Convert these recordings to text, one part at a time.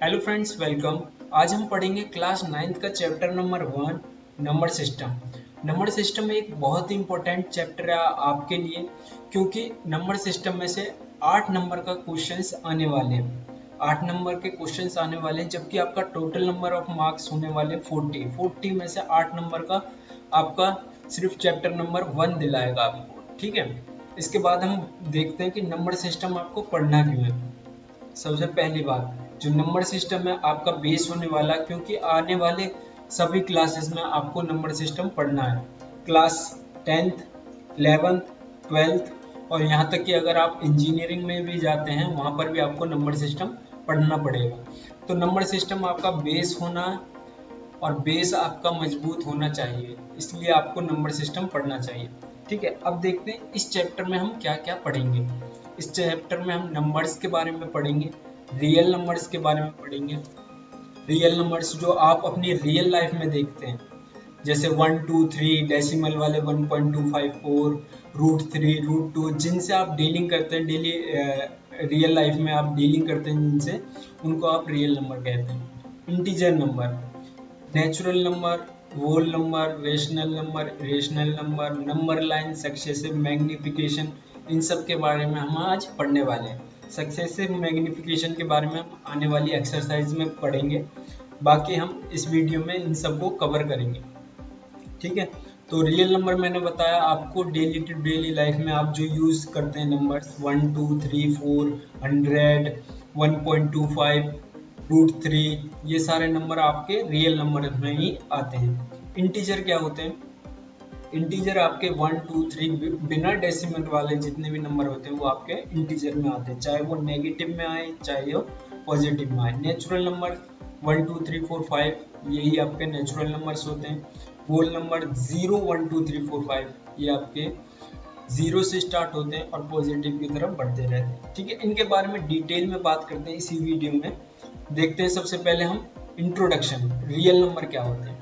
Hello friends, welcome. आज हम पढ़ेंगे क्लास 9th का chapter number 1, number system. Number system एक बहुत ही इम्पोर्टेंट चैप्टर है आपके लिए, क्योंकि नंबर सिस्टम में से 8 नंबर का क्वेश्चंस आने वाले हैं। 8 नंबर के क्वेश्चंस आने वाले हैं, जबकि आपका टोटल नंबर ऑफ मार्क्स होने वाले 40 में से 8 नंबर का आपका सिर्फ चैप्टर नंबर 1 दिलाएगा आपको। ठीक है, इसके बाद हम देखते हैं कि नंबर सिस्टम आपको पढ़ना क्यों है। सबसे पहली बात, जो नंबर सिस्टम है आपका बेस होने वाला, क्योंकि आने वाले सभी क्लासेस में आपको नंबर सिस्टम पढ़ना है। क्लास 10th, 11th, 12th और यहाँ तक कि अगर आप इंजीनियरिंग में भी जाते हैं वहाँ पर भी आपको नंबर सिस्टम पढ़ना पड़ेगा। तो नंबर सिस्टम आपका बेस होना और बेस आपका मजबूत होना चाहिए, इसलिए आपको नंबर सिस्टम पढ़ना चाहिए। ठीक है, अब देखते हैं इस चैप्टर में हम क्या क्या पढ़ेंगे। इस चैप्टर में हम नंबर्स के बारे में पढ़ेंगे, रियल नंबर्स के बारे में पढ़ेंगे। रियल नंबर्स जो आप अपनी रियल लाइफ में देखते हैं, जैसे 1 2 3, डेसिमल वाले 1.254, √3, √2, जिनसे आप डीलिंग करते हैं डेली रियल लाइफ में, आप डीलिंग करते हैं जिनसे, उनको आप रियल नंबर कहते हैं। Integer number, natural number, whole number, rational number, number line, successive magnification, इन सब के बारे में हम आज पढ़ने वाले हैं। सक्सेसिव मैग्निफिकेशन के बारे में हम आने वाली एक्सरसाइज में पढ़ेंगे। बाकी हम इस वीडियो में इन सब को कवर करेंगे। ठीक है, तो रियल नंबर मैंने बताया आपको, डेली टू डेली लाइफ में आप जो यूज करते हैं नंबर्स 1 2 3 4, 100, 1.25, √3, ये सारे नंबर आपके रियल नंबर में ही आते हैं। इंटीजर क्या होते हैं? इंटीजर आपके 1 2 3 बिना डेसिमल वाले जितने भी नंबर होते हैं वो आपके इंटीजर में आते हैं, चाहे वो नेगेटिव में आए चाहे वो पॉजिटिव में आए। नेचुरल नंबर 1 2 3 4 5, यही आपके नेचुरल नंबर्स होते हैं। होल नंबर 0 1 2 3 4 5, ये आपके 0 से स्टार्ट होते हैं और पॉजिटिव की तरफ बढ़ते रहते हैं। ठीक है, इनके बारे में डिटेल में बात करते हैं इसी वीडियो में। देखते हैं सबसे पहले हम इंट्रोडक्शन, रियल नंबर क्या होते हैं।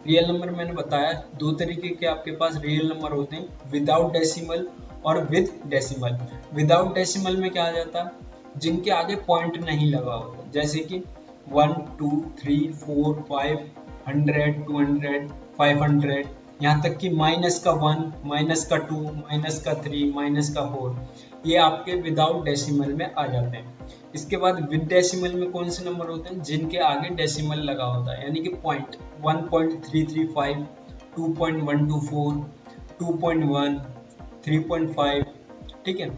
रियल नंबर मैंने बताया दो तरीके के आपके पास रियल नंबर होते हैं, विदाउट डेसिमल और विद डेसिमल। विदाउट डेसिमल में क्या आ जाता है? जिनके आगे पॉइंट नहीं लगा होता, जैसे कि 1 2 3 4 5, 100, 200, 500, यहाँ तक कि माइनस का 1, माइनस का 2, माइनस का 3, माइनस का 4, ये आपके विदाउट डेसिमल में आ जाते हैं। इसके बाद विद डेसिमल में कौन से नंबर होते हैं? जिनके आगे डेसिमल लगा होता है, यानी कि पॉइंट 1.335, 2.124, 2.1, 3.5। ठीक है,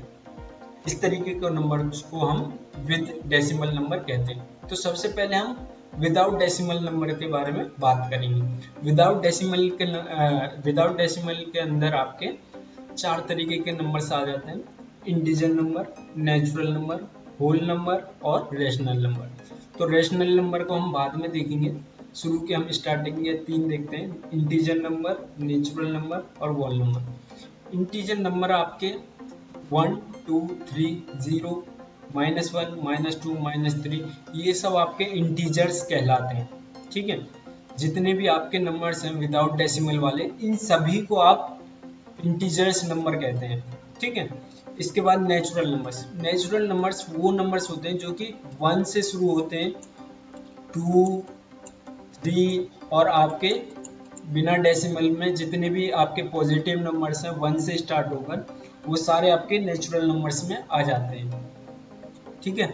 इस तरीके के नंबर को हम विद डेसिमल नंबर कहते हैं। तो सबसे पहले हम विदाउट डेसिमल नंबर के बारे में बात करेंगे। विदाउट डेसिमल के अंदर आपके 4 तरीके के नंबर्स आ जाते हैं, integer number, natural number, whole number और रेशनल नंबर। तो रेशनल नंबर को हम बाद में देखेंगे, शुरू के हम स्टार्टिंग के 3 देखते हैं, इंटीजर नंबर, नेचुरल नंबर और होल नंबर। इंटीजर नंबर आपके 1 2 3 0, -1, -2, -3, ये सब आपके इंटीजर्स कहलाते हैं। ठीक है, जितने भी आपके नंबर्स हैं विदाउट डेसिमल वाले, इन सभी को आप इंटीजर्स नंबर कहते हैं। ठीक है, इसके बाद नेचुरल नंबर्स। नेचुरल नंबर्स वो नंबर्स होते हैं जो कि 1 से शुरू होते हैं, 2 3 और आपके बिना डेसिमल में जितने भी आपके पॉजिटिव नंबर्स हैं 1 से स्टार्ट होकर, वो सारे आपके नेचुरल नंबर्स में आ जाते हैं। ठीक है,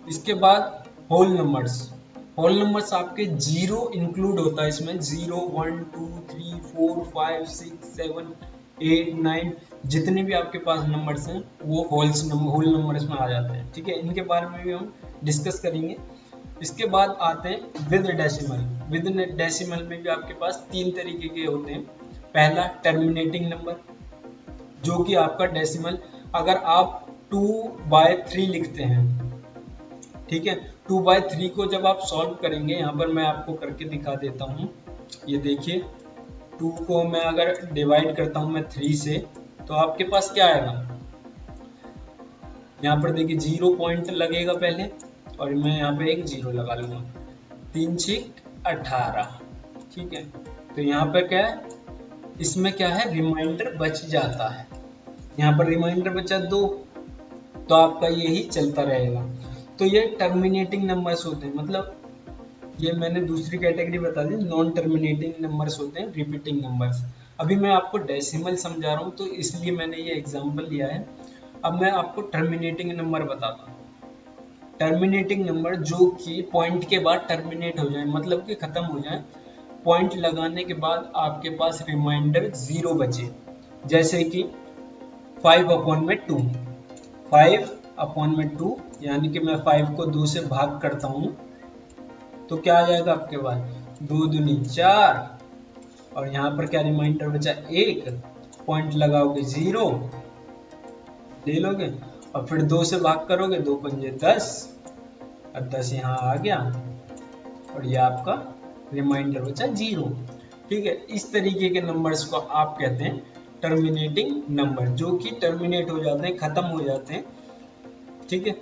इसके बाद होल नंबर्स। होल नंबर्स आपके 0 इंक्लूड होता है इसमें, 0 1 2 3 4 5 6 7 8 9, जितने भी आपके पास नंबर्स हैं वो होल नंबर्स में आ जाते हैं। ठीक है, इनके बारे में भी हम डिस्कस करेंगे। इसके बाद आते हैं विद डेसिमल। विद डेसिमल में भी आपके पास 3 तरीके के होते हैं। पहला टर्मिनेटिंग नंबर, जो कि आपका डेसिमल, अगर आप 2/3 लिखते हैं, ठीक है, 2/3 को जब आप सॉल्व करेंगे, यहाँ पर मैं आपको करके दिखा देता हूँ। ये देखिए, 2 को मैं अगर डिवाइड करता हूँ मैं 3 से, तो आपके पास क्या आएगा? यहाँ पर देखिए 0 पॉइंट लगेगा पहले, और मैं यहाँ पे एक 0 लगा लूंगा। 3 6 18। ठीक है, तो यहाँ पर क्या है? इसमें क्या है? रिमाइंडर बच जाता है। यहाँ पर रिमाइंडर बचा 2, तो आपका यही चलता रहेगा। तो ये टर्मिनेटिंग नंबर्स होते हैं, मतलब ये मैंने दूसरी कैटेगरी बता दी, नॉन टर्मिनेटिंग नंबर्स होते हैं, रिपीटिंग नंबर्स। अभी मैं आपको डेसिमल समझा रहा हूँ तो इसलिए मैंने ये एग्जांपल लिया है। अब मैं आपको टर्मिनेटिंग नंबर बताता हूँ। टर्मिनेटिंग नंबर जो कि पॉइंट के बाद टर्मिनेट हो जाए, मतलब कि खत्म हो जाए, पॉइंट लगाने के बाद आपके पास रिमाइंडर 0 बचे, जैसे कि 5/2, 5/2, यानी कि मैं 5 को 2 से भाग करता हूँ तो क्या आ जाएगा आपके पास, 2 दूनी 4, और यहाँ पर क्या रिमाइंडर बचा 1, पॉइंट लगाओगे 0 ले लोगे, और फिर 2 से भाग करोगे, 2 पंजे 10, और 10 यहाँ आ गया, और ये आपका रिमाइंडर बचा 0। ठीक है, इस तरीके के नंबर्स को आप कहते हैं टर्मिनेटिंग नंबर, जो कि टर्मिनेट हो जाते हैं, खत्म हो जाते हैं। ठीक है,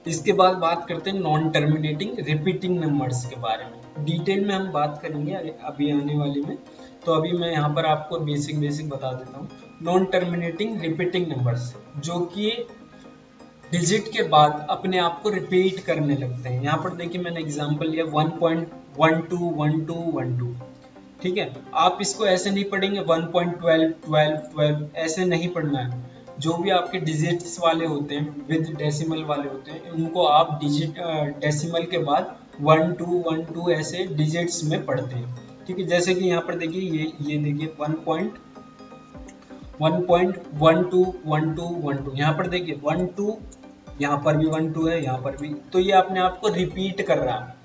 इसके बाद बात करते हैं नॉन टर्मिनेटिंग रिपीटिंग नंबर्स के बारे में। डिटेल में हम बात करेंगे अभी आने वाली में, तो अभी मैं यहाँ पर आपको बेसिक बता देता हूँ। नॉन टर्मिनेटिंग रिपीटिंग नंबर्स जो कि डिजिट के बाद अपने आप को रिपीट करने लगते हैं। यहाँ पर देखिए मैंने एग्जांपल लिया 1.121212। ठीक है, आप इसको ऐसे नहीं पढ़ेंगे 1.121212, ऐसे नहीं पढ़ना है। जो भी आपके डिजिट्स वाले होते हैं, विद डेसिमल वाले होते हैं, उनको आप डिजिट डेसिमल के बाद 1 2 1 2 ऐसे डिजिट्स में पढ़ते हैं। ठीक है, जैसे कि यहाँ पर देखिए ये देखिए 1.121212, यहाँ पर देखिए 1 2, यहाँ पर भी 1 2 है, यहाँ पर भी, तो ये अपने आप को रिपीट कर रहा है।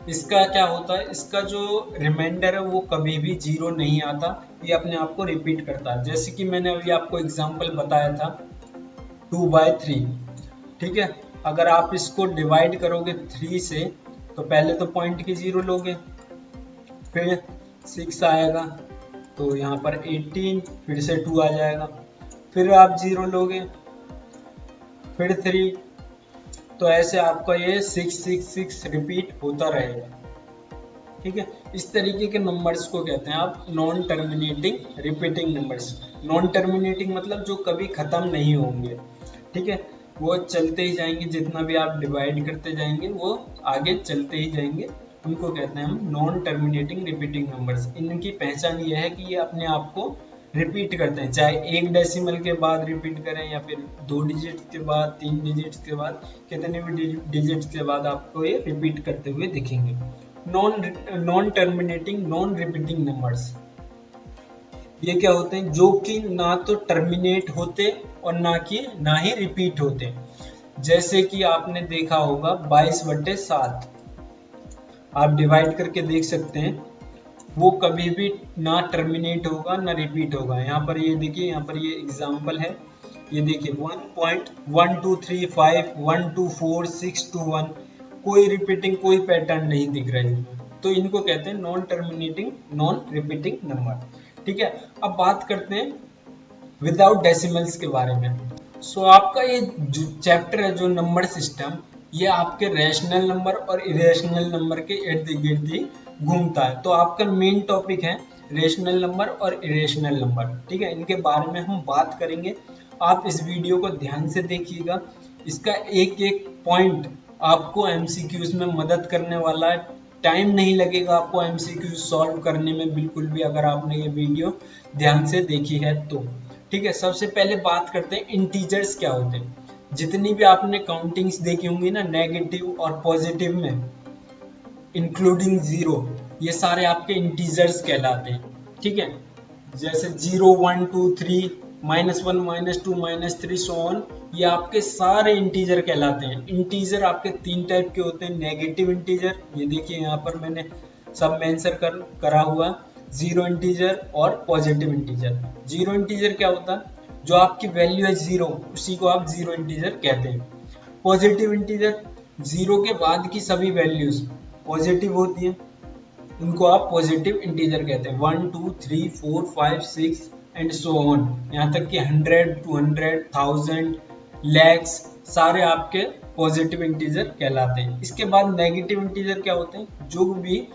इसका क्या होता है, इसका जो रिमाइंडर है वो कभी भी 0 नहीं आता, ये अपने आप को रिपीट करता है। जैसे कि मैंने अभी आपको एग्जांपल बताया था 2/3। ठीक है, अगर आप इसको डिवाइड करोगे 3 से, तो पहले तो पॉइंट की 0 लोगे, फिर 6 आएगा, तो यहाँ पर 18, फिर से 2 आ जाएगा, फिर आप 0 लोगे, फिर 3, तो ऐसे आपका ये 666 रिपीट होता रहेगा। ठीक है, इस तरीके के नंबर्स को कहते हैं आप non terminating repeating numbers. Non terminating मतलब जो कभी खत्म नहीं होंगे। ठीक है, वो चलते ही जाएंगे, जितना भी आप डिवाइड करते जाएंगे वो आगे चलते ही जाएंगे, उनको कहते हैं हम नॉन टर्मिनेटिंग रिपीटिंग नंबर्स। इनकी पहचान ये है कि ये अपने आप को रिपीट करते हैं, चाहे एक डेसिमल के बाद रिपीट करें या फिर 2 डिजिट के बाद, 3 डिजिट के बाद, कितने भी डिजिट के बाद आपको ये रिपीट करते हुए दिखेंगे। Non terminating non repeating numbers ये क्या होते हैं, जो कि ना तो टर्मिनेट होते और ना ही रिपीट होते। जैसे कि आपने देखा होगा 22/7, आप डिवाइड करके देख सकते हैं, वो कभी भी ना टर्मिनेट होगा ना रिपीट होगा। यहाँ पर ये देखिए, यहाँ पर ये एग्जांपल है, ये देखिए 1.1235 124 कोई रिपीटिंग, कोई पैटर्न नहीं दिख रहा है, तो इनको कहते हैं non terminating non repeating number. ठीक है, अब बात करते हैं विदाउट डेसिमल्स के बारे में। सो आपका ये जो चैप्टर है, जो नंबर सिस्टम, ये आपके रैशनल नंबर और इरेशनल नंबर के इर्द गिर्द ही घूमता है। तो आपका मेन टॉपिक है रेशनल नंबर और इरेशनल नंबर। ठीक है, इनके बारे में हम बात करेंगे। आप इस वीडियो को ध्यान से देखिएगा, इसका एक एक पॉइंट आपको एमसीक्यूज में मदद करने वाला है। टाइम नहीं लगेगा आपको एमसीक्यू सॉल्व करने में बिल्कुल भी, अगर आपने ये वीडियो ध्यान से देखी है तो। ठीक है, सबसे पहले बात करते हैं इंटीजर्स क्या होते हैं। जितनी भी आपने काउंटिंग्स देखी होंगी ना, नेगेटिव और पॉजिटिव में, इंक्लूडिंग 0, ये सारे आपके इंटीजर्स कहलाते हैं। ठीक है, जैसे 0 1 2 3 -1 -2 -3 सो ऑन, ये आपके सारे इंटीजर कहलाते हैं। इंटीजर आपके 3 टाइप के होते हैं। नेगेटिव इंटीजर, ये देखिए यहाँ पर मैंने सब मेंशन करा हुआ, 0 इंटीजर और पॉजिटिव इंटीजर। 0 इंटीजर क्या होता है, जो आपकी वैल्यू है 0, उसी को आप 0 इंटीजर कहते हैं। पॉजिटिव इंटीजर, 0 के बाद की सभी वैल्यूज पॉजिटिव होती हैं, उनको आप पॉजिटिव इंटीजर कहते हैं। 1 2 3 4 5 6 एंड सो ऑन, यहाँ तक कि 100 200 1000 लैक्स सारे आपके पॉजिटिव इंटीजर कहलाते हैं। इसके बाद नेगेटिव इंटीजर क्या होते हैं, जो भी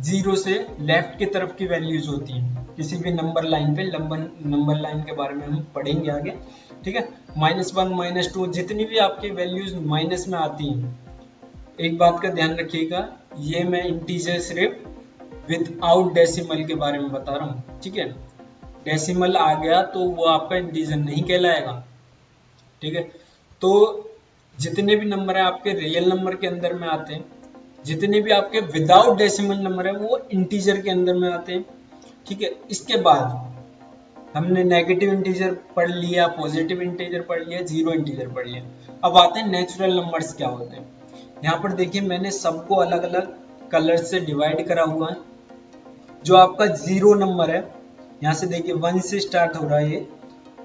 0 से लेफ्ट की तरफ की वैल्यूज होती हैं, किसी भी नंबर लाइन पे नंबर लाइन के बारे में हम पढ़ेंगे आगे। ठीक है, -1 -2 जितनी भी आपकी वैल्यूज माइनस में आती हैं, एक बात का ध्यान रखिएगा, ये मैं इंटीजर सिर्फ विदाउट डेसिमल के बारे में बता रहा हूँ। ठीक है, डेसिमल आ गया तो वो आपका इंटीजर नहीं कहलाएगा। ठीक है, तो जितने भी नंबर है आपके रियल नंबर के अंदर में आते हैं, जितने भी आपके विदाउट डेसिमल नंबर है वो इंटीजर के अंदर में आते हैं। ठीक है, इसके बाद हमने नेगेटिव इंटीजर पढ़ लिया, पॉजिटिव इंटीजर पढ़ लिया, जीरो इंटीजर पढ़ लिया। अब आते हैं नेचुरल नंबर्स क्या होते हैं। यहाँ पर देखिए मैंने सबको अलग अलग कलर से डिवाइड करा हुआ है। जो आपका जीरो नंबर है, यहाँ से देखिए 1 से स्टार्ट हो रहा है, ये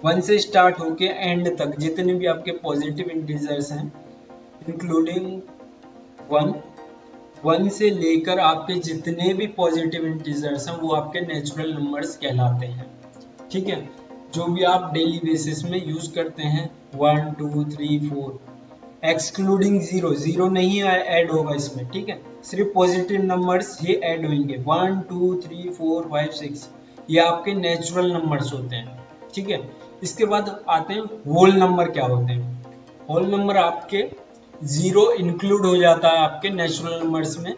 1 से स्टार्ट होके एंड तक जितने भी आपके पॉजिटिव इंटीजर्स हैं इंक्लूडिंग 1 से लेकर आपके जितने भी पॉजिटिव इंटीजर्स हैं वो आपके नेचुरल नंबर्स कहलाते हैं। ठीक है, जो भी आप डेली बेसिस में यूज करते हैं 1 2 3 4 एक्सक्लूडिंग जीरो, जीरो नहीं ऐड होगा इसमें। ठीक है, सिर्फ पॉजिटिव नंबर्स ये ऐड होंगे। 1 2 3 4 5 6 ये आपके नेचुरल नंबर्स होते हैं। ठीक है, इसके बाद आते हैं होल नंबर क्या होते हैं। होल नंबर आपके जीरो इंक्लूड हो जाता है आपके नेचुरल नंबर्स में।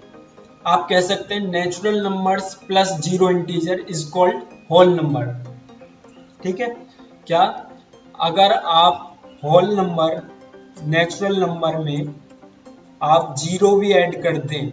आप कह सकते हैं natural numbers plus zero integer is called whole number. ठीक है, क्या अगर आप होल नंबर नेचुरल नंबर में आप जीरो भी ऐड कर दें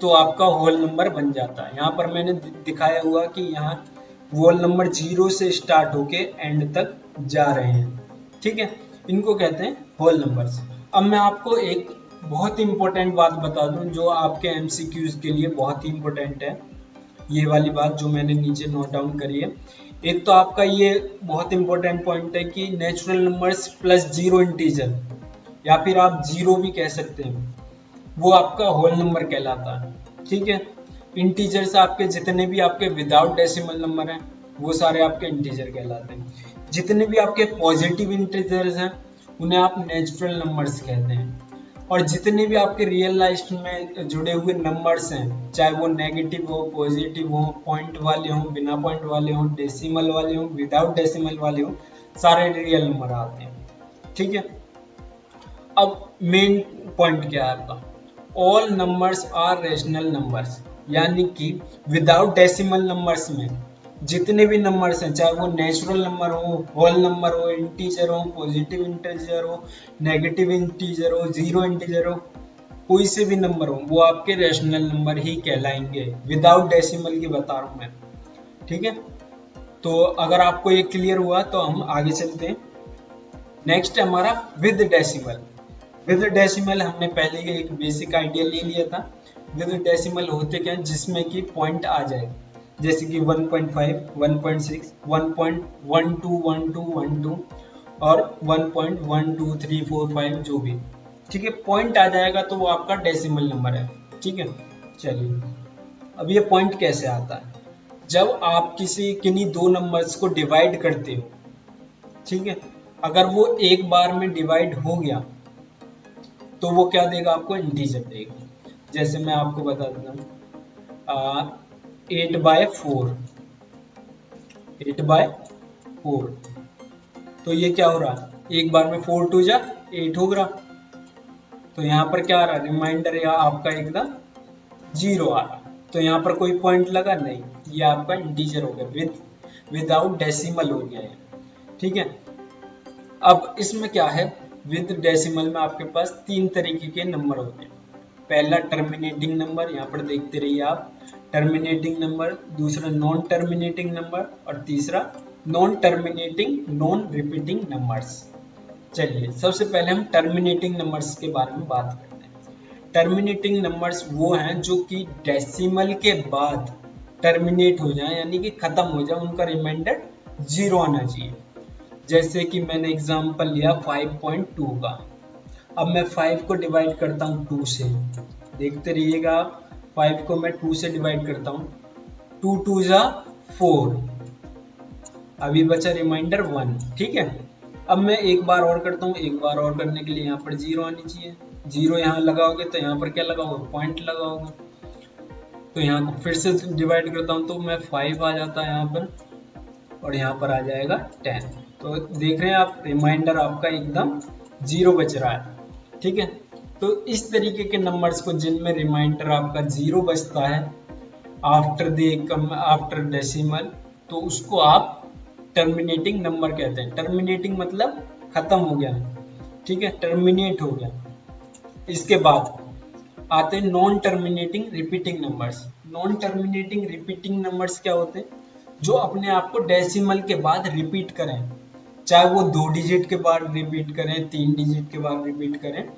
तो आपका होल नंबर बन जाता है। यहाँ पर मैंने दिखाया हुआ कि यहाँ होल नंबर जीरो से स्टार्ट होके एंड तक जा रहे हैं। ठीक है, इनको कहते हैं होल नंबर्स। अब मैं आपको एक बहुत इंपॉर्टेंट बात बता दूं जो आपके एमसीक्यूज के लिए बहुत ही इंपॉर्टेंट है। ये वाली बात जो मैंने नीचे नोट डाउन करी है। एक तो आपका ये बहुत इंपॉर्टेंट पॉइंट है कि natural numbers plus zero integer, या फिर आप जीरो भी कह सकते हैं, वो आपका होल नंबर कहलाता है। ठीक है, इंटीजर्स आपके जितने भी आपके विदाउट डेसिमल नंबर हैं वो सारे आपके इंटीजर कहलाते हैं। जितने भी आपके पॉजिटिव इंटीजर्स हैं उन्हें आप नेचुरल नंबर्स कहते हैं। और जितने भी आपके रियल लाइफ में जुड़े हुए नंबर्स हैं, चाहे वो नेगेटिव हो, पॉजिटिव हो, पॉइंट वाले हो, बिना पॉइंट वाले हो, डेसिमल वाले हो, विदाउट डेसिमल वाले हो, सारे रियल नंबर आते हैं। ठीक है, अब मेन पॉइंट क्या है आपका, all numbers are rational numbers, यानी कि विदाउट डेसिमल नंबर्स में जितने भी नंबर्स हैं, चाहे वो नेचुरल नंबर हो, होल नंबर हो, इंटीजर हो, पॉजिटिव इंटीजर हो, नेगेटिव इंटीजर हो, जीरो इंटीजर हो, कोई से भी नंबर हो, वो आपके रेशनल नंबर ही कहलाएंगे। विदाउट डेसिमल की बता रहा हूं मैं। ठीक है, तो अगर आपको ये क्लियर हुआ तो हम आगे चलते हैं। नेक्स्ट है हमारा विद डेसिमल। विद डेसिमल हमने पहले ही एक बेसिक आइडिया ले लिया था। विद डेसिमल होते क्या, जिसमें कि पॉइंट आ जाए, जैसे कि 1.5, 1.6, 1.121212 और 1.12345 जो भी। ठीक है, पॉइंट आ जाएगा तो वो आपका डेसिमल नंबर है। ठीक है, चलिए अब ये पॉइंट कैसे आता है, जब आप किन्हीं दो नंबर्स को डिवाइड करते हो। ठीक है, अगर वो एक बार में डिवाइड हो गया तो वो क्या देगा आपको, इंटीजर देगा। जैसे मैं आपको बता देता हूँ 8/4, 8/4, तो ये क्या हो रहा, एक बार में 4 2 जा 8 हो रहा, तो यहाँ पर क्या आ रहा, रिमाइंडर या आपका एकदम जीरो आ रहा, तो यहाँ पर कोई पॉइंट लगा नहीं, ये आपका इंटीजर हो गया, विदाउट डेसिमल हो गया है। ठीक है, अब इसमें क्या है, विद डेसिमल में आपके पास तीन तरीके के नंबर होते हैं। पहला टर्मिनेटिंग नंबर, यहाँ पर देखते रहिए आप, टर्मिनेटिंग नंबर, दूसरा नॉन टर्मिनेटिंग नंबर और तीसरा non terminating non repeating numbers. चलिए सबसे पहले हम टर्मिनेटिंग नंबर्स के बारे में बात करते हैं। टर्मिनेटिंग नंबर्स वो हैं जो कि डेसिमल के बाद टर्मिनेट हो जाए, यानी कि खत्म हो जाए, उनका रिमाइंडर जीरो आना चाहिए। जैसे कि मैंने एग्जांपल लिया 5.2 का। अब मैं 5 को डिवाइड करता हूँ 2 से, देखते रहिएगा, 5 को मैं 2 से डिवाइड करता हूँ, 2 2 जा 4, अभी बचा रिमाइंडर 1। ठीक है, अब मैं एक बार और करता हूँ, एक बार और करने के लिए यहाँ पर जीरो आनी चाहिए, जीरो यहाँ लगाओगे तो यहाँ पर क्या लगाओगे, पॉइंट लगाओगे। तो यहाँ को फिर से डिवाइड करता हूँ तो मैं 5 आ जाता है यहाँ पर, और यहाँ पर आ जाएगा 10। तो देख रहे हैं आप, रिमाइंडर आपका एकदम 0 बच रहा है। ठीक है, तो इस तरीके के नंबर्स को जिनमें रिमाइंडर आपका 0 बचता है आफ्टर डेसिमल, तो उसको आप टर्मिनेटिंग नंबर कहते हैं। टर्मिनेटिंग मतलब खत्म हो गया, ठीक है, टर्मिनेट हो गया। इसके बाद आते हैं non terminating repeating numbers. Non terminating repeating numbers क्या होते हैं? जो अपने आप को डेसिमल के बाद रिपीट करें, चाहे वो 2 डिजिट के बाद रिपीट करें, 3 डिजिट के बाद रिपीट करें,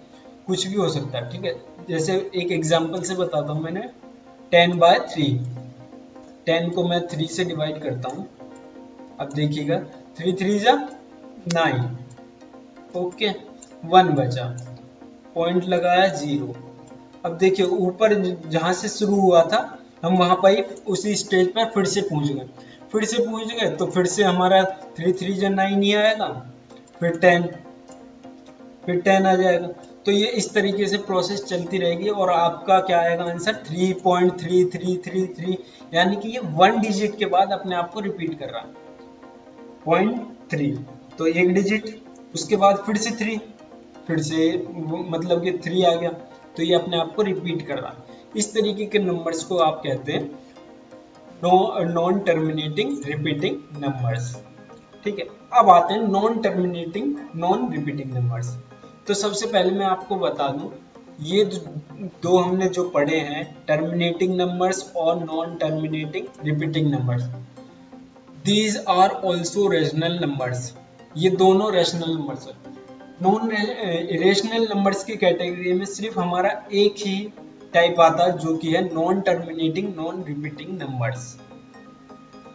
कुछ भी हो सकता है। ठीक है, जैसे एक एग्जांपल से बताता हूँ, मैंने 10/3, 10 को मैं 3 से डिवाइड करता हूँ। अब देखिएगा 3 3 जा 9, ओके, 1 बचा, पॉइंट लगाया 0। अब देखिए ऊपर जहां से शुरू हुआ था हम वहां पर ही उसी स्टेज पर फिर से पहुंच गए, तो फिर से हमारा 3 3 जा 9 ही आएगा, फिर 10 आ जाएगा। तो ये इस तरीके से प्रोसेस चलती रहेगी और आपका क्या आएगा आंसर 3.3333, यानी कि ये 1 डिजिट के बाद अपने आप को रिपीट कर रहा है 0.3, तो 1 डिजिट, उसके बाद फिर से 3, फिर से मतलब कि 3 आ गया, तो ये अपने आप को रिपीट कर रहा है। इस तरीके के नंबर्स को आप कहते हैं नॉन टर्मिनेटिंग रिपीटिंग नंबर्स। ठीक है, अब आते हैं non terminating non repeating numbers. तो सबसे पहले मैं आपको बता दूं, ये दो हमने जो पढ़े हैं, टर्मिनेटिंग नंबर्स और non terminating repeating numbers, these are also rational numbers. ये दोनों रेशनल नंबर्स हैं। नॉन रेशनल नंबर्स की कैटेगरी में सिर्फ हमारा एक ही टाइप आता है, जो कि है non terminating non repeating numbers.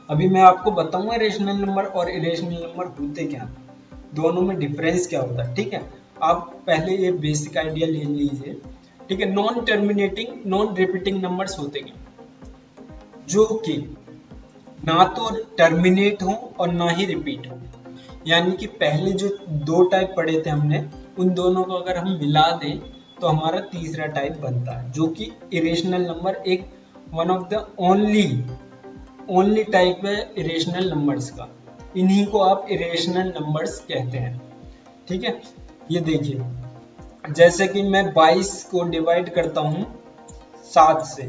अभी मैं आपको बताऊंगा रेशनल नंबर और इरेशनल नंबर होते क्या, दोनों में डिफरेंस क्या होता है। ठीक है, आप पहले ये बेसिक आइडिया ले लीजिए। ठीक है, non terminating non repeating numbers होते क्या, जो कि ना तो टर्मिनेट हो और ना ही रिपीट हो। यानी कि पहले जो 2 टाइप पढ़े थे हमने, उन दोनों को अगर हम मिला दें तो हमारा तीसरा टाइप बनता है, जो कि इरेशनल नंबर, एक one of the only type है इरेशनल नंबर्स का। इन्हीं को आप इरेशनल नंबर्स कहते हैं। ठीक है, ये देखिए, जैसे कि मैं 22 को डिवाइड करता हूं 7 से,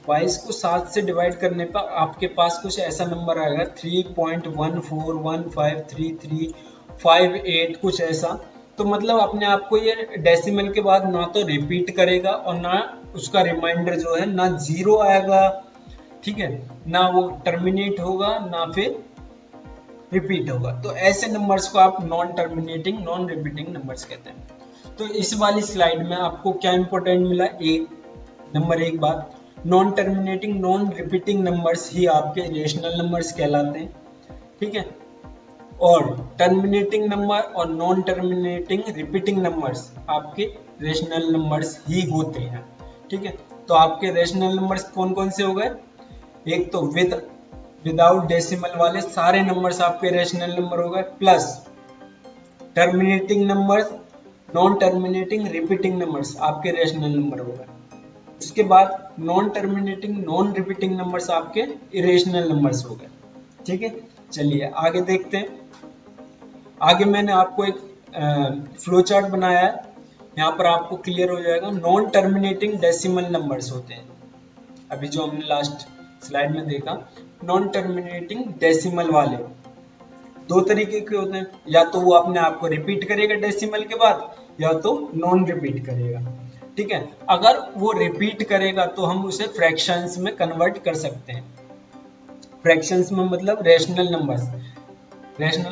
22 को 7 से डिवाइड करने पर आपके पास कुछ ऐसा नंबर आएगा 3.14153358, कुछ ऐसा। तो मतलब अपने आप को ये डेसिमल के बाद ना तो रिपीट करेगा और ना उसका रिमाइंडर जो है ना 0 आएगा, ठीक है, ना वो टर्मिनेट होगा ना फिर रिपीट होगा। तो ऐसे नंबर्स को आप non terminating non repeating numbers कहते हैं। तो इस वाली स्लाइड में आपको क्या इंपॉर्टेंट मिला, एक बात, non terminating non repeating numbers ही आपके रेशनल नंबर्स कहलाते हैं। ठीक है, और टर्मिनेटिंग नंबर और नॉन टर्मिनेटिंग रिपीटिंग नंबर्स आपके रेशनल नंबर्स ही होते हैं। ठीक है, तो आपके रेशनल नंबर्स कौन कौन से हो गए, एक तो विदाउट डेसिमल वाले सारे नंबर्स आपके रेशनल नंबर हो गए, plus terminating numbers non terminating repeating numbers आपके रेशनल नंबर हो गए। उसके बाद non terminating non repeating numbers आपके इरेशनल नंबर्स हो गए। ठीक है, चलिए आगे देखते हैं। आगे मैंने आपको एक फ्लो चार्ट बनाया है, यहाँ पर आपको क्लियर हो जाएगा। नॉन टर्मिनेटिंग डेसिमल नंबर्स होते हैं, अभी जो हमने लास्ट स्लाइड में देखा, नॉन टर्मिनेटिंग डेसिमल वाले 2 तरीके के होते हैं, या तो वो अपने आप को रिपीट करेगा डेसिमल के बाद, या तो नॉन रिपीट करेगा। ठीक है, अगर वो रिपीट करेगा तो हम उसे फ्रैक्शंस में कन्वर्ट कर सकते हैं। फ्रैक्शंस में मतलब रेशनल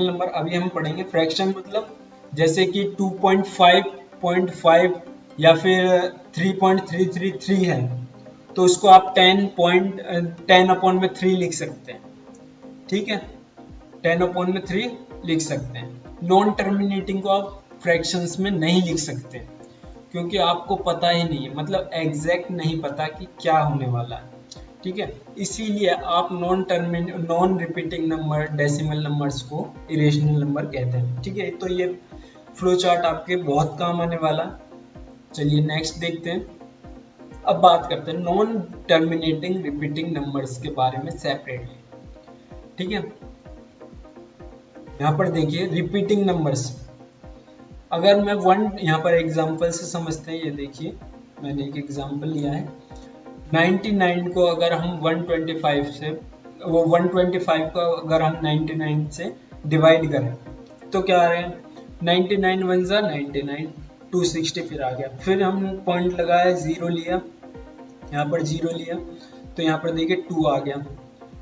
नंबर अभी हम पढ़ेंगे। फ्रैक्शन मतलब जैसे कि 2.5 या फिर 3.333 है, तो उसको आप 10/3 लिख सकते हैं। ठीक है, 10/3 लिख सकते हैं। नॉन टर्मिनेटिंग को आप फ्रैक्शंस में नहीं लिख सकते, क्योंकि आपको पता ही नहीं है, मतलब एग्जैक्ट नहीं पता कि क्या होने वाला है। ठीक है, इसीलिए आप non repeating number decimal numbers को इरेशनल नंबर कहते हैं। ठीक है, तो ये फ्लो चार्ट आपके बहुत काम आने वाला। चलिए नेक्स्ट देखते हैं। अब बात करते हैं नॉन टर्मिनेटिंग रिपीटिंग नंबर्स के बारे में सेपरेटली। ठीक है, यहाँ पर देखिए रिपीटिंग नंबर्स, अगर मैं वन यहाँ पर एग्जांपल से समझते हैं, ये देखिए मैंने एक एग्जांपल लिया है 99 को अगर हम 125 से, वो 125 को अगर हम 99 से डिवाइड करें तो क्या आ रहे हैं 99 वन जा 99, 260 फिर आ गया, फिर हम पॉइंट लगाया 0 लिया, यहाँ पर 0 लिया तो यहाँ पर देखिए 2 आ गया,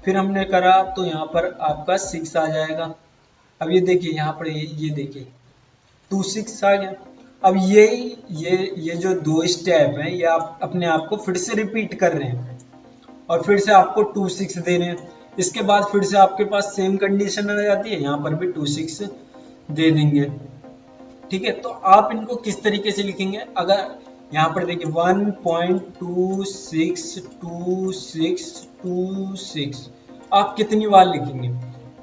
फिर हमने करा तो यहाँ पर आपका 6 आ जाएगा। अब ये देखिए यहाँ पर ये देखिए 26 आ गया। अब ये जो दो स्टेप हैं ये आप अपने आप को फिर से रिपीट कर रहे हैं और फिर से आपको 26 दे रहे हैं। इसके बाद फिर से आपके पास सेम कंडीशन आ जाती है, यहाँ पर भी 26 दे देंगे। ठीक है, तो आप इनको किस तरीके से लिखेंगे, अगर यहाँ पर देखिए 1.262626 आप कितनी बार लिखेंगे,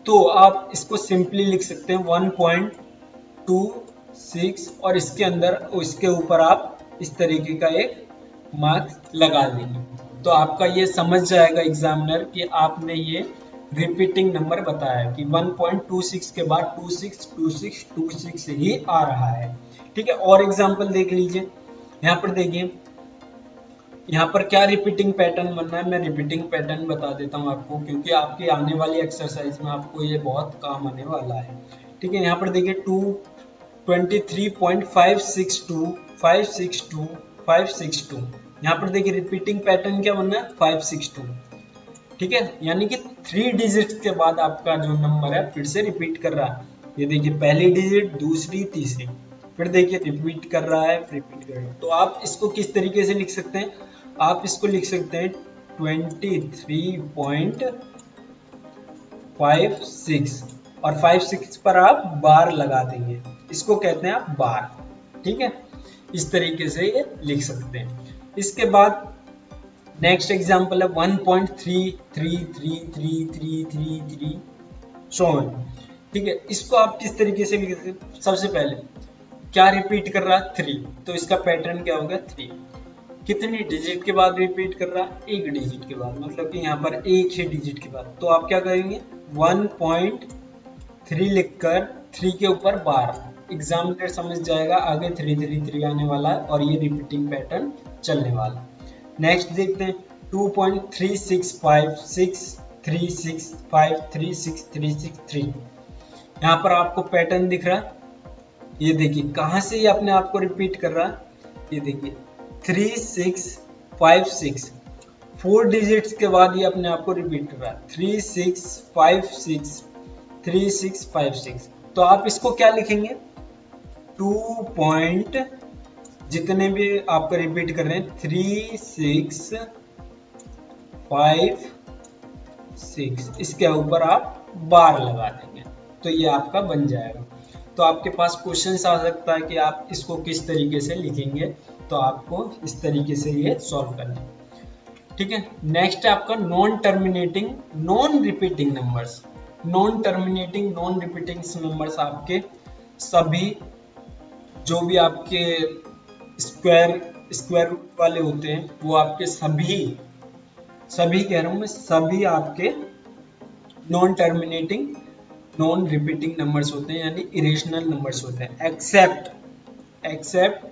तो आप इसको सिंपली लिख सकते हैं 1.26 और इसके अंदर इसके ऊपर आप इस तरीके का एक मार्क्स लगा देंगे, तो आपका ये समझ जाएगा एग्जामिनर कि आपने ये रिपीटिंग नंबर बताया कि 1.26 के बाद 262626 ही आ रहा है। ठीक है, और एग्जांपल देख लीजिए, यहाँ पर देखिए यहाँ पर क्या रिपीटिंग पैटर्न बनना है, मैं रिपीटिंग पैटर्न बता देता हूँ आपको, क्योंकि आपकी आने वाली एक्सरसाइज में आपको ये बहुत काम आने वाला है। ठीक है, यहाँ पर देखिए 223.562 यहाँ पर देखिए रिपीटिंग पैटर्न क्या बनना है 562। ठीक है, यानी कि 3 डिजिट के बाद आपका जो नंबर है फिर से रिपीट कर रहा है। ये देखिए पहली डिजिट, दूसरी, तीसरी, फिर देखिए रिपीट कर रहा है, रिपीट कर रहा है। तो आप इसको किस तरीके से लिख सकते हैं, आप इसको लिख सकते हैं 23.56 और 56 पर आप बार लगा देंगे, इसको कहते हैं आप बार। ठीक है, इस तरीके से ये लिख सकते हैं। इसके बाद नेक्स्ट एग्जांपल है 1.33333333 ठीक है, इसको आप किस तरीके से लिख सकते हैं, सबसे पहले क्या रिपीट कर रहा है 3, तो इसका पैटर्न क्या होगा 3, कितनी डिजिट के बाद रिपीट कर रहा है, एक डिजिट के बाद, मतलब कि यहाँ पर एक ही डिजिट के बाद, तो आप क्या करेंगे 1.3 लिखकर 3 के ऊपर बार, एग्जामिनर समझ जाएगा आगे 333 आने वाला है और ये रिपीटिंग पैटर्न चलने वाला है। नेक्स्ट देखते हैं 2.365636353636 यहाँ पर आपको पैटर्न दिख रहा है, ये देखिए कहाँ से ये अपने आप को रिपीट कर रहा है, ये देखिए 3656 4 डिजिट्स के बाद ये अपने आप को रिपीट कर रहा है 3656 तो आप इसको क्या लिखेंगे 2 पॉइंट जितने भी आपको रिपीट कर रहे हैं 3656 इसके ऊपर आप बार लगा देंगे, तो ये आपका बन जाएगा। तो आपके पास क्वेश्चन आ सकता है कि आप इसको किस तरीके से लिखेंगे, तो आपको इस तरीके से ये सॉल्व करना है। ठीक है, नेक्स्ट है आपका non terminating non repeating numbers. Non terminating non repeating numbers आपके सभी जो भी आपके स्क्वायर रूट वाले होते हैं वो आपके सभी कह रहा हूं मैं, सभी आपके non terminating non repeating numbers होते हैं, यानी इरेशनल नंबर्स होते हैं, एक्सेप्ट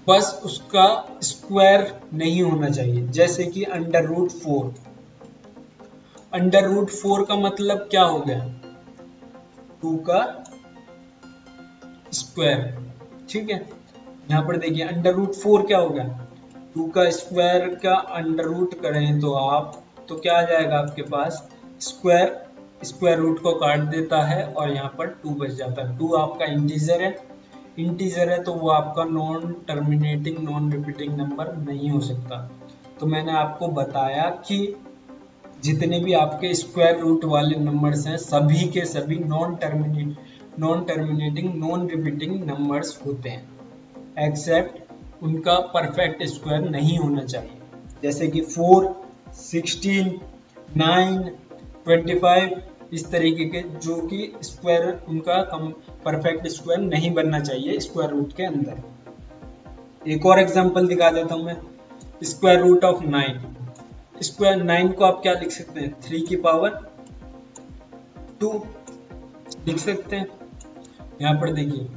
बस उसका स्क्वायर नहीं होना चाहिए, जैसे कि √4। √4 का मतलब क्या हो गया 2 का स्क्वायर। ठीक है, यहाँ पर देखिए √4 क्या होगा 2 का स्क्वायर का अंडर करें तो क्या आ जाएगा आपके पास, स्क्वायर रूट को काट देता है और यहाँ पर 2 बच जाता है। 2 आपका इंटीजर है तो वो आपका non terminating non repeating number नहीं हो सकता। तो मैंने आपको बताया कि जितने भी आपके स्क्वायर रूट वाले नंबर्स हैं सभी के सभी non terminating non repeating numbers होते हैं, एक्सेप्ट उनका परफेक्ट स्क्वायर नहीं होना चाहिए, जैसे कि 4, 16, 9, 25 इस तरीके के जो कि स्क्वायर उनका परफेक्ट स्क्वायर नहीं बनना चाहिए स्क्वायर रूट के अंदर। एक और एग्जांपल दिखा देता हूं मैं, स्क्वायर रूट ऑफ 9, स्क्वायर 9 को आप क्या लिख सकते हैं, 3 की पावर 2 लिख सकते हैं। यहाँ पर देखिए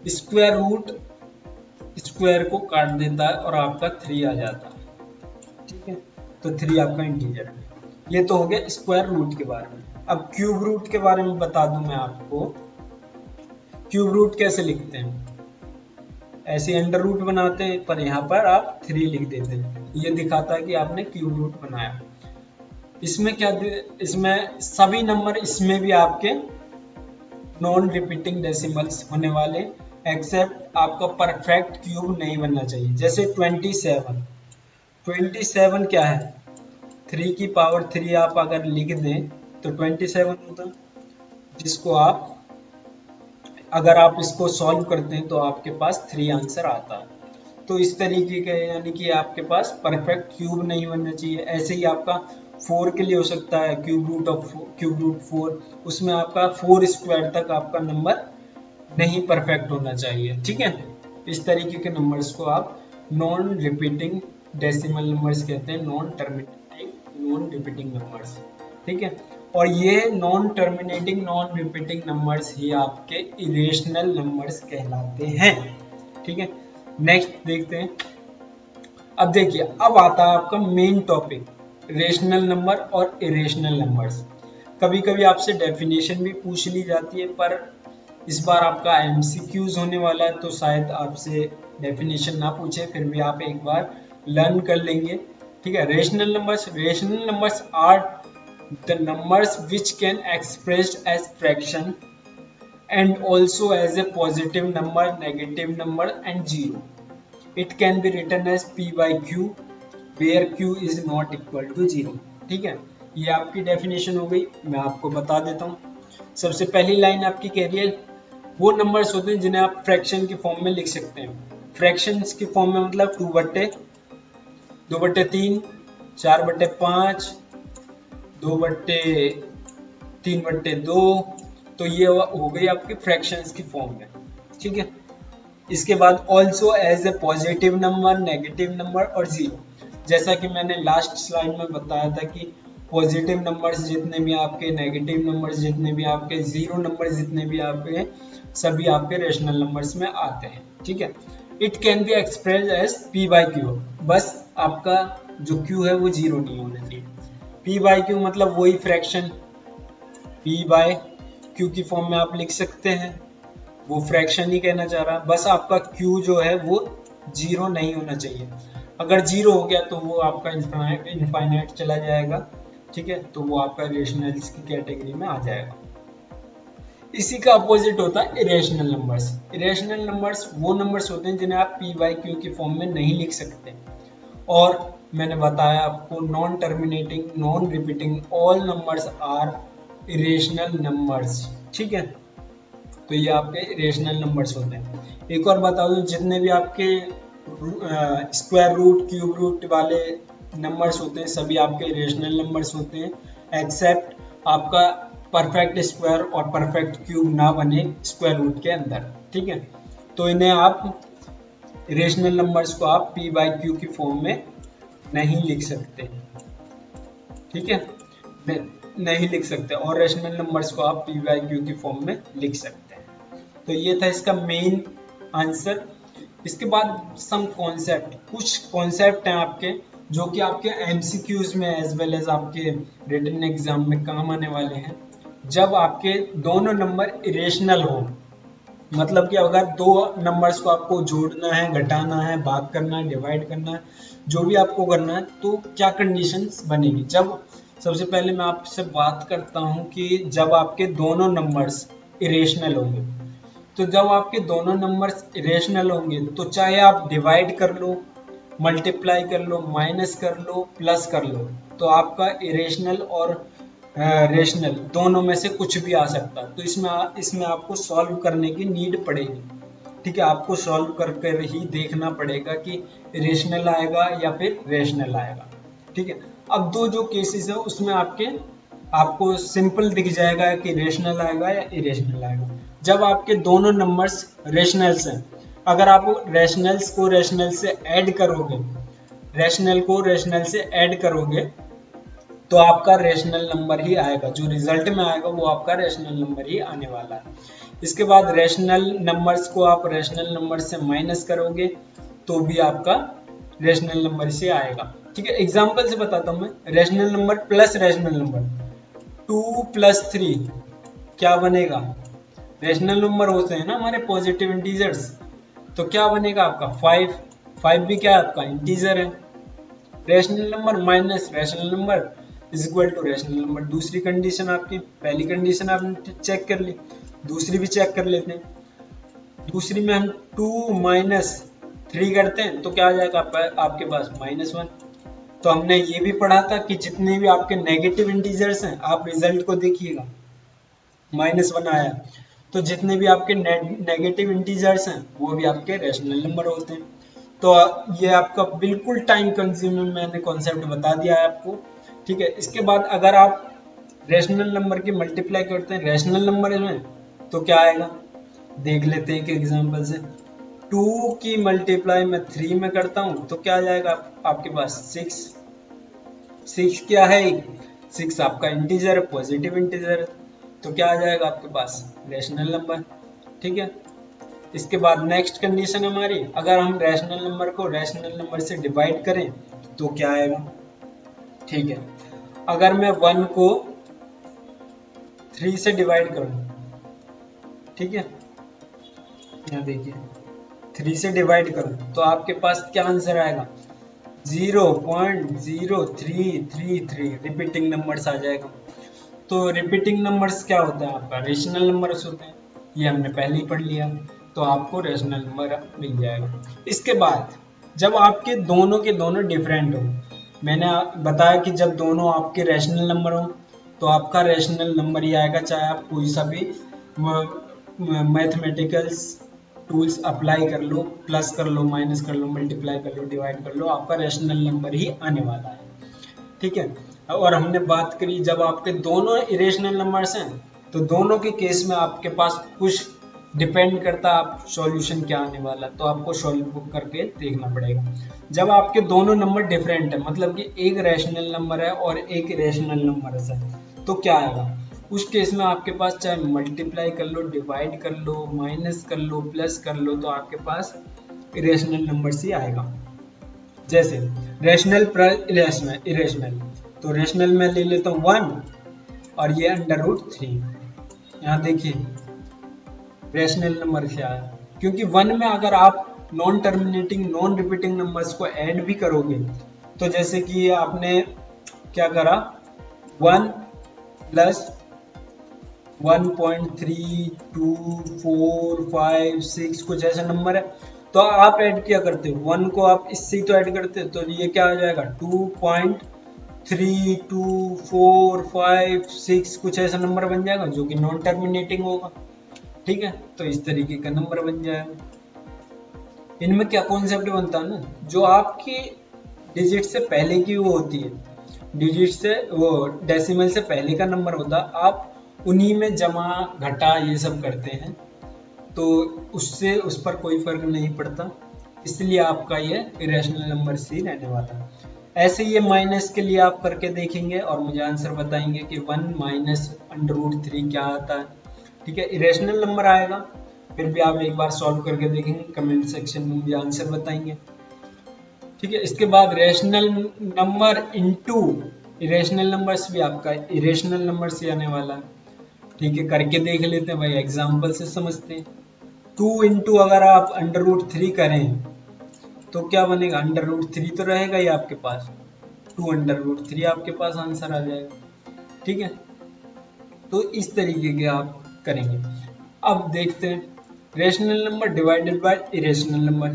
स्क्वायर रूट स्क्वायर को काट देता है और आपका 3 आ जाता है, ठीक है, तो 3 आपका इंटीजर है। ये तो हो गया स्क्वायर रूट के बारे में। अब क्यूब रूट के बारे में बता दूं मैं आपको। क्यूब रूट कैसे लिखते हैं, ऐसे अंडर रूट बनाते हैं, पर यहाँ पर आप 3 लिख देते हैं, ये दिखाता है कि आपने क्यूब रूट बनाया। इसमें क्या, इसमें सभी नंबर, इसमें भी आपके नॉन रिपीटिंग डेसिमल्स होने वाले, एक्सेप्ट आपका परफेक्ट क्यूब नहीं बनना चाहिए। जैसे 27 क्या है, 3 की पावर 3 आप अगर लिख दें तो 27 होता, जिसको आप अगर आप इसको सॉल्व करते हैं तो आपके पास 3 आंसर आता है। तो इस तरीके के, यानी कि आपके पास परफेक्ट क्यूब नहीं बनना चाहिए। ऐसे ही आपका 4 के लिए हो सकता है क्यूब रूट 4, उसमें आपका 4 स्क्वायर तक आपका नंबर नहीं परफेक्ट होना चाहिए, ठीक है। इस तरीके के नंबर्स को आप नॉन रिपीटिंग डेसिमल नंबर्स कहते हैं, नॉन रिपीटिंग नंबर्स, ठीक है। और ये non terminating non repeating numbers ही आपके इरेशनल नंबर्स कहलाते हैं, ठीक है। नेक्स्ट देखते हैं। अब देखिए, अब आता है आपका मेन टॉपिक, रेशनल नंबर और इरेशनल नंबर्स। कभी कभी आपसे डेफिनेशन भी पूछ ली जाती है, पर इस बार आपका एमसीक्यूज होने वाला है, तो शायद आपसे डेफिनेशन ना पूछे, फिर भी आप एक बार लर्न कर लेंगे, ठीक है। Rational numbers are the numbers which can expressed as fraction and also as a positive number, negative number and zero. It can be written as p by q where q is not equal to 0, ठीक है। ये आपकी definition हो गई, मैं आपको बता देता हूँ। सबसे पहली लाइन आपकी कह रही है वो नंबर्स होते हैं जिन्हें आप फ्रैक्शन की फॉर्म में लिख सकते हैं। फ्रैक्शंस की फॉर्म में मतलब 2/3, 4/5, 2/3/2, तो ये हो गई आपकी फ्रैक्शंस की फॉर्म में, ठीक है। इसके बाद also as a positive number, negative number और जीरो। जैसा कि मैंने लास्ट स्लाइड में बताया था कि पॉजिटिव नंबर्स जितने भी आपके, नेगेटिव नंबर्स जितने भी आपके, जीरो नंबर जितने भी आपके, सभी आपके रेशनल नंबर्स में आते हैं, ठीक है। It can be express as p by q, बस आपका जो q है वो जीरो नहीं होना चाहिए। p by q मतलब वही फ्रैक्शन p by q की फॉर्म में आप लिख सकते हैं, वो फ्रैक्शन ही कहना चाह रहा है, बस आपका q जो है वो जीरो नहीं होना चाहिए। अगर जीरो हो गया तो वो आपका इनफाइनाइट चला जाएगा, ठीक है, तो वो आपका रेशनल्स की कैटेगरी में आ जाएगा। इसी का अपोजिट होता है इरेशनल नंबर्स। इरेशनल नंबर्स वो नंबर्स होते हैं जिन्हें आप p by q की फॉर्म में नहीं लिख सकते, और मैंने बताया आपको non terminating non repeating all numbers are irrational numbers, ठीक है। तो ये आपके इरेशनल नंबर्स होते हैं। एक और बता दूं, जितने भी आपके स्क्वायर रूट क्यूब रूट वाले नंबर्स होते हैं सभी आपके इरेशनल नंबर्स होते हैं, एक्सेप्ट आपका परफेक्ट स्क्वायर और परफेक्ट क्यूब ना बने स्क्वायर रूट के अंदर, ठीक है। तो इन्हें आप इरेशनल नंबर्स को आप p by q की फॉर्म में नहीं लिख सकते, ठीक है, नहीं लिख सकते, और रेशनल नंबर्स को आप p by q की फॉर्म में लिख सकते हैं। तो ये था इसका मेन आंसर। इसके बाद सम कॉन्सेप्ट, कुछ कॉन्सेप्ट हैं आपके जो कि आपके एमसीक्यूज में एज वेल एज आपके रिटन एग्जाम में काम आने वाले हैं। जब आपके दोनों नंबर इरेशनल हो, मतलब कि अगर दो नंबर्स को आपको जोड़ना है, घटाना है, भाग करना है, डिवाइड करना है, जो भी आपको करना है, तो क्या कंडीशंस बनेगी। जब सबसे पहले मैं आपसे बात करता हूं कि जब आपके दोनों नंबर्स इरेशनल होंगे, तो जब आपके दोनों नंबर्स इरेशनल होंगे तो चाहे आप डिवाइड कर लो, मल्टीप्लाई कर लो, माइनस कर लो, प्लस कर लो, तो आपका इरेशनल और रेशनल दोनों में से कुछ भी आ सकता है। तो इसमें आपको सॉल्व करने की नीड पड़ेगी, ठीक है। आपको सॉल्व कर कर ही देखना पड़ेगा कि रेशनल आएगा या फिर रेशनल आएगा, ठीक है। अब दो जो केसेस है उसमें आपको सिंपल दिख जाएगा कि रेशनल आएगा या इरेशनल आएगा। जब आपके दोनों नंबर्स रेशनल्स हैं, अगर आप रेशनल्स को रेशनल से ऐड करोगे, रैशनल को रैशनल से ऐड करोगे तो आपका रैशनल नंबर ही आएगा, जो रिजल्ट में आएगा वो आपका रैशनल नंबर ही आने वाला है। इसके बाद रैशनल नंबर्स को आप रैशनल नंबर से माइनस करोगे तो भी आपका रैशनल नंबर से आएगा। ठीक है, एग्जांपल से बताता हूं मैं। Rational number plus rational number 2 + 3 क्या बनेगा? रैशनल नंबर होते हैं ना हमारे पॉजिटिव इंटीजर्स, तो क्या बनेगा आपका 5। 5 भी क्या है आपका इंटीजर है। Rational number minus rational number is equal to rational number. दूसरी कंडीशन आपकी, पहली कंडीशन आपने चेक कर ली, दूसरी भी चेक कर लेते हैं। दूसरी में हम 2 - 3 करते हैं तो क्या आ जाएगा आपके पास -1। तो हमने ये भी पढ़ा था कि जितने भी आपके नेगेटिव इंटीजर्स हैं, आप रिजल्ट को देखिएगा, -1 आया, तो जितने भी आपके नेगेटिव इंटीजर्स हैं वो भी आपके रैशनल नंबर होते हैं। तो ये आपका बिल्कुल टाइम कंज्यूमिंग मैंने कॉन्सेप्ट बता दिया है आपको। ठीक है, इसके बाद अगर आप रैशनल नंबर की मल्टीप्लाई करते हैं रैशनल नंबर में तो क्या आएगा, देख लेते हैं एक एग्जांपल से। 2 की मल्टीप्लाई मैं 3 में करता हूँ तो क्या आ जाएगा आपके पास 6। 6 क्या है? 6 आपका इंटीजर है, पॉजिटिव इंटीजर है, तो क्या आ जाएगा आपके पास रैशनल नंबर। ठीक है, इसके बाद नेक्स्ट कंडीशन हमारी, अगर हम रैशनल नंबर को रैशनल नंबर से डिवाइड करें तो क्या आएगा? ठीक है, अगर मैं 1 को 3 से डिवाइड करूं, ठीक है, यहाँ देखिए 3 से डिवाइड करूं तो आपके पास क्या आंसर आएगा? 0.0333 रिपीटिंग नंबर्स आ जाएगा। तो रिपीटिंग नंबर्स क्या होता है आपका? रेशनल नंबर्स होते हैं, ये हमने पहले ही पढ़ लिया, तो आपको रेशनल नंबर मिल जाएगा। इसके बाद जब आपके दोनों के दोनों डिफरेंट हो, मैंने बताया कि जब दोनों आपके रैशनल नंबर हो तो आपका रैशनल नंबर ही आएगा, चाहे आप कोई सा भी मैथमेटिकल्स टूल्स अप्लाई कर लो, प्लस कर लो, माइनस कर लो, मल्टीप्लाई कर लो, डिवाइड कर लो, आपका रैशनल नंबर ही आने वाला है। ठीक है, और हमने बात करी जब आपके दोनों इरेशनल नंबर्स हैं तो दोनों के केस में आपके पास कुछ डिपेंड करता है आप सॉल्यूशन क्या आने वाला, तो आपको सॉल्व करके देखना पड़ेगा। जब आपके दोनों नंबर डिफरेंट है, मतलब कि एक रैशनल नंबर है और एक इरेशनल नंबर है, तो क्या आएगा उस केस में? आपके पास चाहे मल्टीप्लाई कर लो, डिवाइड कर लो, माइनस कर लो, प्लस कर लो, तो आपके पास इरेशनल नंबर ही आएगा। जैसे रैशनल प्लस इरेशनल, तो रैशनल में ले लेता हूँ 1 और ये √3। यहाँ देखिए रैशनल नंबर क्या है, क्योंकि 1 में अगर आप non terminating non repeating numbers को ऐड भी करोगे, तो जैसे कि आपने क्या करा 1 + 1.3245 कुछ ऐसा नंबर है, तो आप ऐड किया करते हो 1 को, आप इससे ही तो ऐड करते हो, तो ये क्या आ जाएगा 2.32456 कुछ ऐसा नंबर बन जाएगा जो कि नॉन टर्मिनेटिंग होगा। ठीक है, तो इस तरीके का नंबर बन जाएगा। इनमें क्या कॉन्सेप्ट बनता है ना, जो आपकी डिजिट से पहले की वो होती है, डिजिट से वो डेसिमल से पहले का नंबर होता, आप उन्हीं में जमा घटा ये सब करते हैं, तो उससे उस पर कोई फर्क नहीं पड़ता, इसलिए आपका ये इरेशनल नंबर ही रहने वाला है। ऐसे ये माइनस के लिए आप करके देखेंगे और मुझे आंसर बताएंगे कि 1 - √3 क्या आता है। ठीक है, इरेशनल नंबर आएगा, फिर भी आप एक बार सॉल्व करके देखेंगे, कमेंट सेक्शन में मुझे आंसर बताएंगे। ठीक है, इसके बाद rational number into irrational numbers भी आपका इरेशनल नंबर से आने वाला है। ठीक है, करके देख लेते हैं भाई, एग्जांपल से समझते हैं। 2 × अगर आप √3 करें तो क्या बनेगा? √3 तो रहेगा ही आपके पास, 2 √3 आपके पास आंसर आ जाएगा। ठीक है, तो इस तरीके के आप करेंगे। अब देखते हैं rational number divided by irrational number.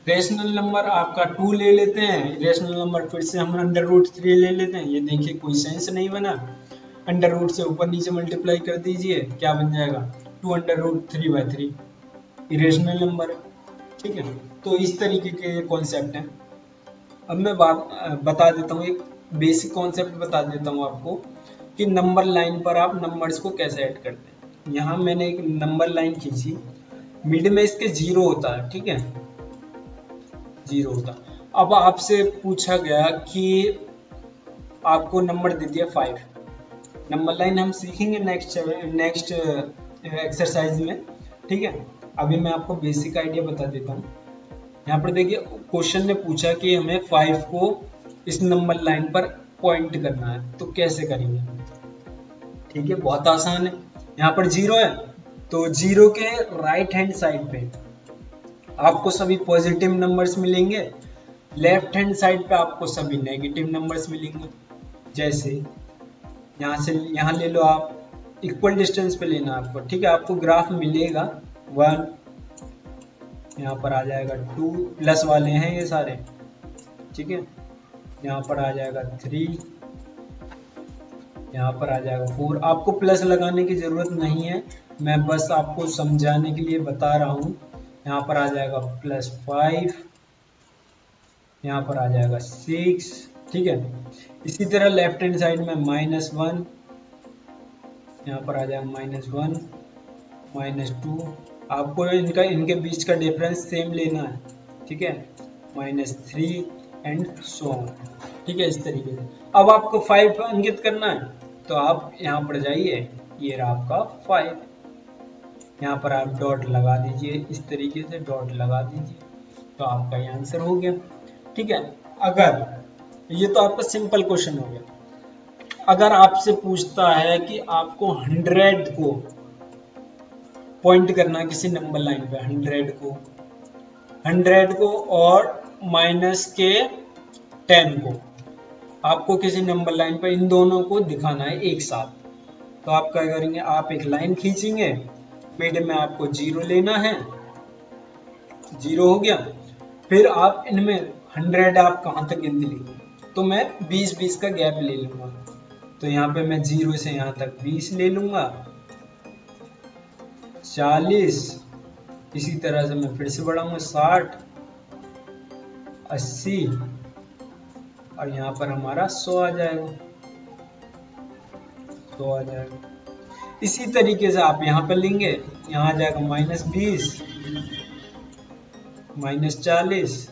Rational number आपका 2 ले लेते हैं, इरेशनल नंबर फिर से हम √3 ले लेते हैं। ये देखिए कोई सेंस नहीं बना, √ से ऊपर नीचे मल्टीप्लाई कर दीजिए, क्या बन जाएगा 2 √3/3 इरेशनल नंबर। ठीक है, तो इस तरीके के कॉन्सेप्ट हैं। अब मैं बता देता हूँ, एक बेसिक कॉन्सेप्ट बता देता हूँ आपको कि नंबर लाइन पर आप नंबर्स को कैसे ऐड करते हैं। यहाँ मैंने एक नंबर लाइन खींची, मिड में इसके 0 होता है, ठीक है, 0 होता। अब आपसे पूछा गया कि आपको नंबर दे दिया 5। नंबर लाइन हम सीखेंगे नेक्स्ट एक्सरसाइज में, ठीक है। अभी मैं आपको बेसिक आइडिया बता देता हूँ। यहाँ पर देखिए क्वेश्चन ने पूछा कि हमें 5 को इस नंबर लाइन पर पॉइंट करना है, तो कैसे करेंगे। ठीक है, बहुत आसान है। यहाँ पर 0 है तो 0 के राइट हैंड साइड पे आपको सभी पॉजिटिव नंबर्स मिलेंगे, लेफ्ट हैंड साइड पे आपको सभी नेगेटिव नंबर्स मिलेंगे। जैसे यहाँ से यहाँ ले लो आप, इक्वल डिस्टेंस पे लेना आपको, ठीक है। आपको ग्राफ मिलेगा 1, यहाँ पर आ जाएगा 2, प्लस वाले हैं ये सारे, ठीक है। यहाँ पर आ जाएगा 3, यहाँ पर आ जाएगा 4। आपको प्लस लगाने की जरूरत नहीं है, मैं बस आपको समझाने के लिए बता रहा हूँ। यहाँ पर आ जाएगा +5, यहाँ पर आ जाएगा 6, ठीक है। इसी तरह लेफ्ट हैंड साइड में -1, यहाँ पर आ जाएगा -1, -2। आपको इनके बीच का डिफरेंस सेम लेना है, ठीक है, -3 एंड सो ऑन, ठीक है, इस तरीके से। अब आपको 5 अंकित करना है तो आप यहाँ पर जाइए, ये रहा आपका 5, यहाँ पर आप डॉट लगा दीजिए, इस तरीके से डॉट लगा दीजिए, तो आपका ये आंसर हो गया, ठीक है। अगर ये तो आपका सिंपल क्वेश्चन हो गया। अगर आपसे पूछता है कि आपको 100 को पॉइंट करना है किसी नंबर लाइन पे, 100 को और माइनस के 10 को आपको किसी नंबर लाइन पर इन दोनों को दिखाना है एक साथ, तो आप क्या करेंगे, आप एक लाइन खींचेंगे, मिड में आपको 0 लेना है, 0 हो गया। फिर आप इनमें 100 आप कहाँ तक गिनती लेंगे, तो मैं 20-20 का गैप ले लूंगा, तो यहाँ पे मैं 0 से यहाँ तक 20 ले लूंगा, 40, इसी तरह से मैं फिर से बढ़ाऊंगा 60, 80 और यहाँ पर हमारा 100 आ जाएगा, 100 आ जाएगा। इसी तरीके से आप यहाँ पर लेंगे, यहाँ आ जाएगा -20, -40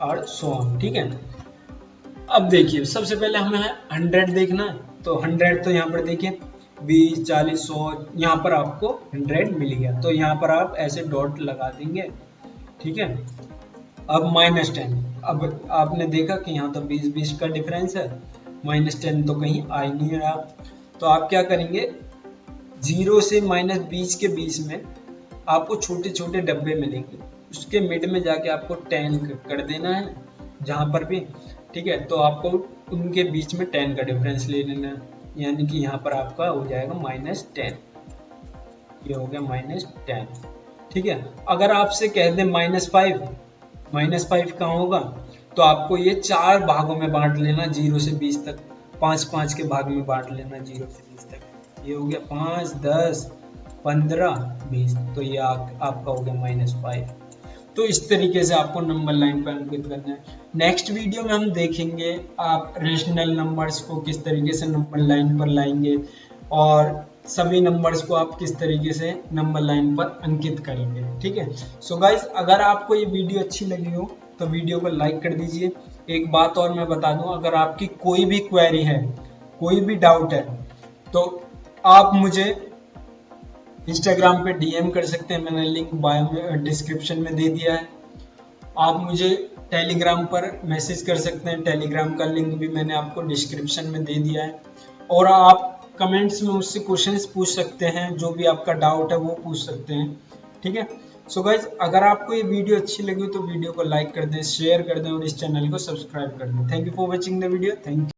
और 100, ठीक है। अब देखिए सबसे पहले हमें 100 देखना है, तो 100 तो यहाँ पर देखिए 20, 40, 100, यहाँ पर आपको 100 मिल गया, तो यहाँ पर आप ऐसे डॉट लगा देंगे, ठीक है। अब -10, अब आपने देखा कि यहाँ तो 20-20 का डिफरेंस है, -10 तो कहीं आ ही नहीं रहा, तो आप क्या करेंगे, 0 से -20 के बीच में आपको छोटे छोटे डब्बे मिलेंगे, उसके मिड में जाके आपको 10 कर देना है जहाँ पर भी, ठीक है। तो आपको उनके बीच में 10 का डिफरेंस ले लेना है, यानी कि यहाँ पर आपका हो जाएगा -10, ये हो गया -10, ठीक है। अगर आपसे कह दें -5 कहाँ होगा, तो आपको ये 4 भागों में बांट लेना, 0 से 20 तक, 5-5 के भाग में बांट लेना 0 से 20 तक, ये हो गया 5, 10, 15, 20, तो ये आपका हो गया -5। तो इस तरीके से आपको नंबर लाइन पर अंकित करना है। नेक्स्ट वीडियो में हम देखेंगे आप रेशनल नंबर्स को किस तरीके से नंबर लाइन पर लाएंगे और सभी नंबर्स को आप किस तरीके से नंबर लाइन पर अंकित करेंगे, ठीक है। सो गाइस, अगर आपको ये वीडियो अच्छी लगी हो तो वीडियो को लाइक कर दीजिए। एक बात और मैं बता दूं, अगर आपकी कोई भी क्वेरी है, कोई भी डाउट है, तो आप मुझे इंस्टाग्राम पे DM कर सकते हैं, मैंने लिंक बायो में डिस्क्रिप्शन में दे दिया है। आप मुझे टेलीग्राम पर मैसेज कर सकते हैं, टेलीग्राम का लिंक भी मैंने आपको डिस्क्रिप्शन में दे दिया है। और आप कमेंट्स में मुझसे क्वेश्चंस पूछ सकते हैं, जो भी आपका डाउट है वो पूछ सकते हैं, ठीक है। सो गाइज, अगर आपको ये वीडियो अच्छी लगी तो वीडियो को लाइक कर दें, शेयर कर दें और इस चैनल को सब्सक्राइब कर दें। Thank you for watching the video, thank you.